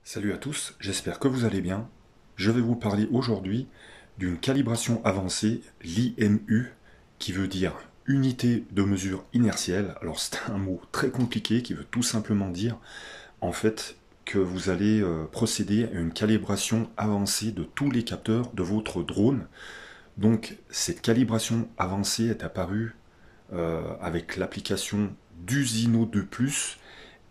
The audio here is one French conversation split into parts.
Salut à tous, j'espère que vous allez bien. Je vais vous parler aujourd'hui d'une calibration avancée, l'IMU, qui veut dire unité de mesure inertielle. Alors c'est un mot très compliqué qui veut tout simplement dire en fait que vous allez procéder à une calibration avancée de tous les capteurs de votre drone. Donc cette calibration avancée est apparue avec l'application du Zino 2+,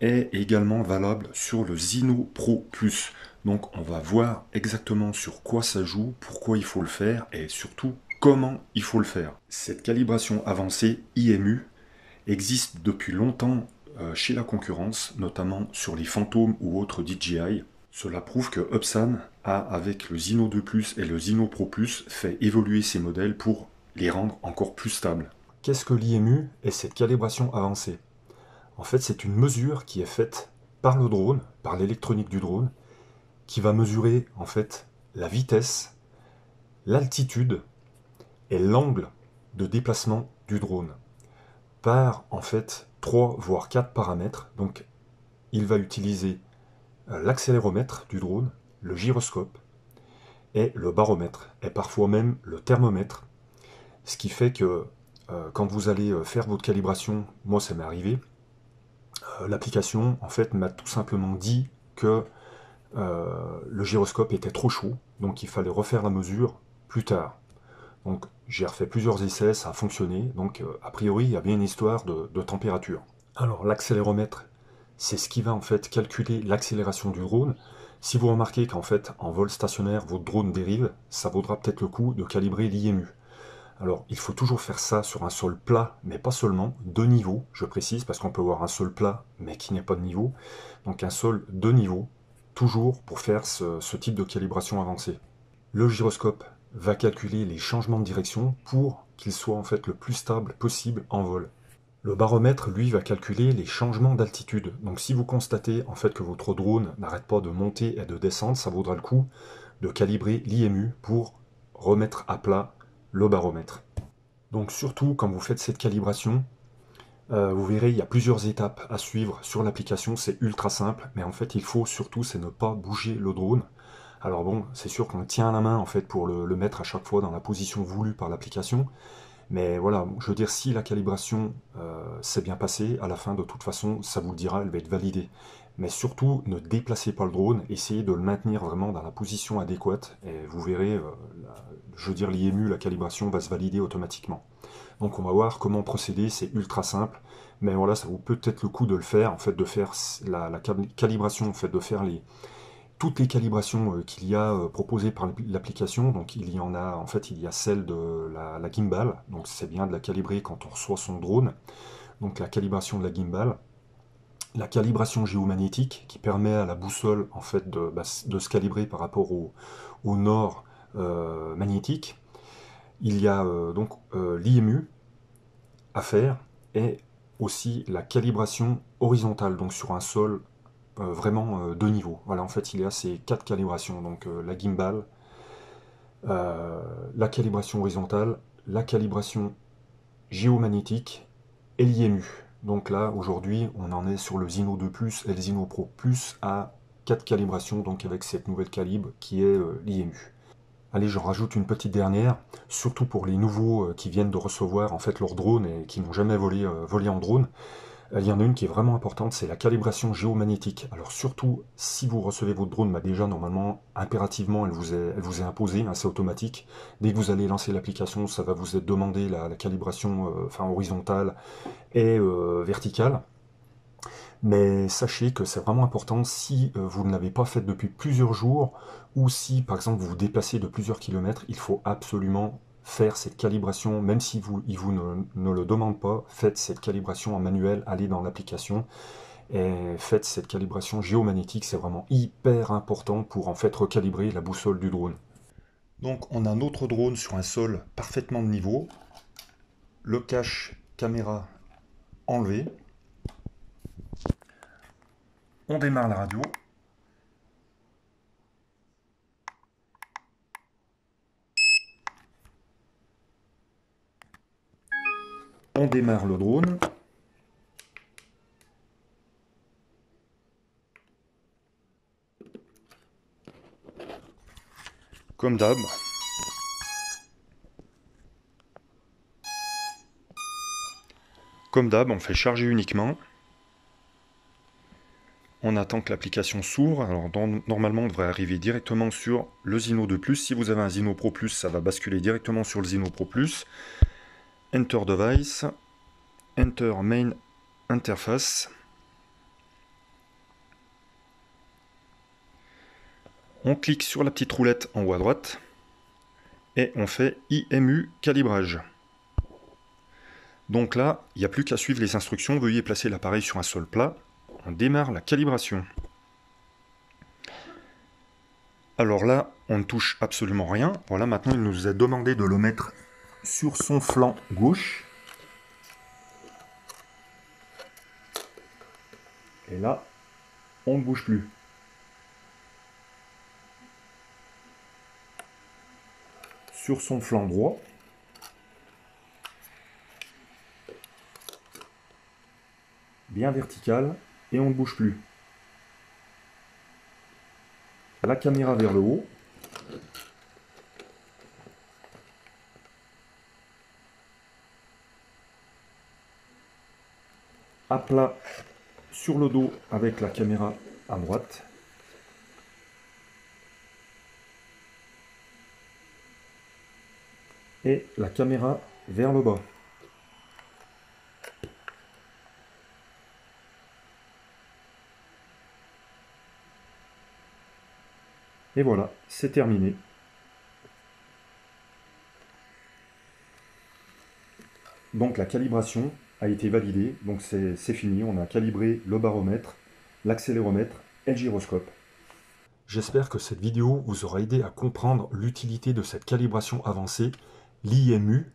est également valable sur le Zino Pro Plus. Donc on va voir exactement sur quoi ça joue, pourquoi il faut le faire et surtout comment il faut le faire. Cette calibration avancée IMU existe depuis longtemps chez la concurrence, notamment sur les Phantom ou autres DJI. Cela prouve que Upsan a, avec le Zino 2+, et le Zino Pro Plus, fait évoluer ses modèles pour les rendre encore plus stables. Qu'est-ce que l'IMU et cette calibration avancée? En fait, c'est une mesure qui est faite par le drone, par l'électronique du drone, qui va mesurer en fait la vitesse, l'altitude et l'angle de déplacement du drone par en fait 3 voire 4 paramètres. Donc il va utiliser l'accéléromètre du drone, le gyroscope et le baromètre et parfois même le thermomètre. Ce qui fait que quand vous allez faire votre calibration, moi ça m'est arrivé, l'application en fait m'a tout simplement dit que le gyroscope était trop chaud, donc il fallait refaire la mesure plus tard. Donc j'ai refait plusieurs essais, ça a fonctionné, donc a priori il y a bien une histoire de température. Alors l'accéléromètre, c'est ce qui va en fait calculer l'accélération du drone. Si vous remarquez qu'en fait en vol stationnaire votre drone dérive, ça vaudra peut-être le coup de calibrer l'IMU. Alors, il faut toujours faire ça sur un sol plat, mais pas seulement, de niveau, je précise, parce qu'on peut avoir un sol plat, mais qui n'est pas de niveau. Donc un sol de niveau, toujours pour faire ce type de calibration avancée. Le gyroscope va calculer les changements de direction pour qu'il soit en fait le plus stable possible en vol. Le baromètre, lui, va calculer les changements d'altitude. Donc si vous constatez en fait que votre drone n'arrête pas de monter et de descendre, ça vaudra le coup de calibrer l'IMU pour remettre à plat le baromètre. Donc surtout quand vous faites cette calibration, vous verrez il y a plusieurs étapes à suivre sur l'application, c'est ultra simple, mais en fait il faut surtout c'est ne pas bouger le drone. Alors bon, c'est sûr qu'on le tient à la main en fait pour le mettre à chaque fois dans la position voulue par l'application, mais voilà, je veux dire si la calibration s'est bien passée, à la fin de toute façon ça vous le dira, elle va être validée. Mais surtout ne déplacez pas le drone, essayez de le maintenir vraiment dans la position adéquate, et vous verrez, je veux dire l'IMU, la calibration va se valider automatiquement. Donc on va voir comment procéder, c'est ultra simple, mais voilà, ça vaut peut-être le coup de le faire, en fait, de faire la calibration, en fait, de faire toutes les calibrations qu'il y a proposées par l'application. Donc il y en a, en fait, il y a celle de la gimbal, donc c'est bien de la calibrer quand on reçoit son drone, donc la calibration de la gimbal, la calibration géomagnétique qui permet à la boussole en fait de se calibrer par rapport au nord magnétique. Il y a donc l'IMU à faire et aussi la calibration horizontale, donc sur un sol vraiment de niveau. Voilà, en fait, il y a ces 4 calibrations, donc la gimbal, la calibration horizontale, la calibration géomagnétique et l'IMU. Donc là, aujourd'hui, on en est sur le Zino 2+, et le Zino Pro Plus à 4 calibrations, donc avec cette nouvelle calibre qui est l'IMU. Allez, j'en rajoute une petite dernière, surtout pour les nouveaux qui viennent de recevoir en fait leur drone et qui n'ont jamais volé en drone. Il y en a une qui est vraiment importante, c'est la calibration géomagnétique. Alors surtout, si vous recevez votre drone, bah déjà normalement, impérativement, elle vous est imposée, hein, c'est automatique. Dès que vous allez lancer l'application, ça va vous être demandé la calibration enfin, horizontale et verticale. Mais sachez que c'est vraiment important si vous ne l'avez pas fait depuis plusieurs jours ou si par exemple vous vous déplacez de plusieurs kilomètres, il faut absolument faire cette calibration, même si il vous ne le demande pas, faites cette calibration en manuel, allez dans l'application et faites cette calibration géomagnétique, c'est vraiment hyper important pour en fait recalibrer la boussole du drone. Donc on a notre drone sur un sol parfaitement de niveau, le cache caméra enlevé, on démarre la radio. On démarre le drone. comme d'hab. Comme d'hab, on fait charger uniquement. On attend que l'application s'ouvre. Alors normalement, on devrait arriver directement sur le Zino 2 Plus. Si vous avez un Zino Pro Plus, ça va basculer directement sur le Zino Pro Plus. Enter Device. Enter Main Interface. On clique sur la petite roulette en haut à droite. Et on fait IMU calibrage. Donc là, il n'y a plus qu'à suivre les instructions. Veuillez placer l'appareil sur un sol plat. On démarre la calibration. Alors là, on ne touche absolument rien. Voilà, maintenant il nous a demandé de le mettre sur son flanc gauche. Et là, on ne bouge plus. Sur son flanc droit. Bien vertical, et on ne bouge plus. La caméra vers le haut. À plat sur le dos avec la caméra à droite. Et la caméra vers le bas. Et voilà, c'est terminé. Donc la calibration a été validée, donc c'est fini, on a calibré le baromètre, l'accéléromètre et le gyroscope. J'espère que cette vidéo vous aura aidé à comprendre l'utilité de cette calibration avancée, l'IMU.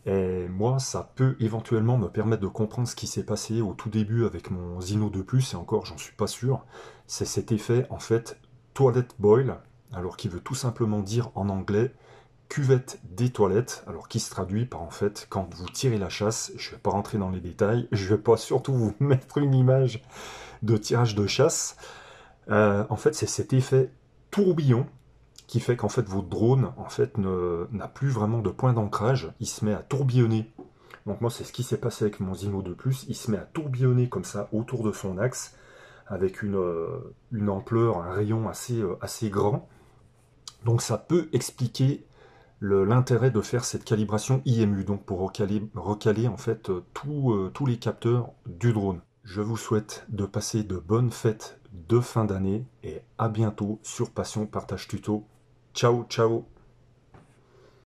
Et moi, ça peut éventuellement me permettre de comprendre ce qui s'est passé au tout début avec mon Zino 2 Plus, et encore, j'en suis pas sûr. C'est cet effet, en fait, toilet boil, alors qui veut tout simplement dire en anglais cuvette des toilettes, alors qui se traduit par en fait quand vous tirez la chasse. Je ne vais pas rentrer dans les détails, je ne vais pas surtout vous mettre une image de tirage de chasse. En fait, c'est cet effet tourbillon qui fait qu'en fait votre drone en fait n'a plus vraiment de point d'ancrage, il se met à tourbillonner. Donc moi c'est ce qui s'est passé avec mon Zino 2 Plus, il se met à tourbillonner comme ça autour de son axe avec une ampleur, un rayon assez grand. Donc ça peut expliquer l'intérêt de faire cette calibration IMU, donc pour recaler en fait tous les capteurs du drone. Je vous souhaite de passer de bonnes fêtes de fin d'année et à bientôt sur Passion Partage Tuto. Ciao, ciao!